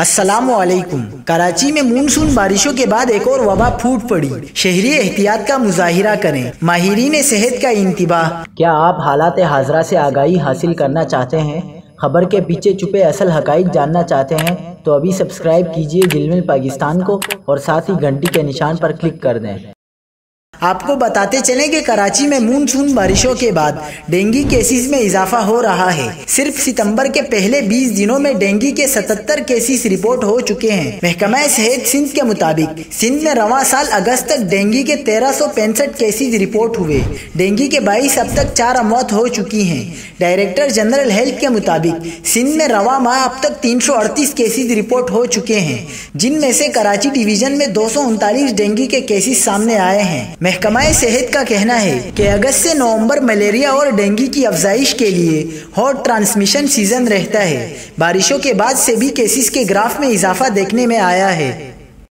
अस्सलामुअलैकुम। कराची में मानसून बारिशों के बाद एक और वबा फूट पड़ी। शहरी एहतियात का मुजाहिरा करें, माहिरीन सेहत का इंतबाह। क्या आप हालात हाजरा से आगाही हासिल करना चाहते हैं? खबर के पीछे छुपे असल हकाइक जानना चाहते हैं? तो अभी सब्सक्राइब कीजिए जिलमिल पाकिस्तान को और साथ ही घंटी के निशान पर क्लिक कर दें। आपको बताते चलें कि कराची में मानसून बारिशों के बाद डेंगू केसेस में इजाफा हो रहा है। सिर्फ सितंबर के पहले 20 दिनों में डेंगू के 77 केसेस रिपोर्ट हो चुके हैं। महकमा सेहत सिंध के मुताबिक सिंध में रवां साल अगस्त तक डेंगू के 1365 केसेस रिपोर्ट हुए। डेंगू के 22 अब तक 4 मौत हो चुकी हैं। डायरेक्टर जनरल हेल्थ के मुताबिक सिंध में रवां माह अब तक 338 केसेस रिपोर्ट हो चुके हैं, जिनमें से कराची डिवीजन में 239 डेंगू के केसेस सामने आए हैं। महकमा सेहत का कहना है कि अगस्त से नवंबर मलेरिया और डेंगू की अफजाइश के लिए हॉट ट्रांसमिशन सीजन रहता है। बारिशों के बाद से भी केसेस के ग्राफ में इजाफा देखने में आया है।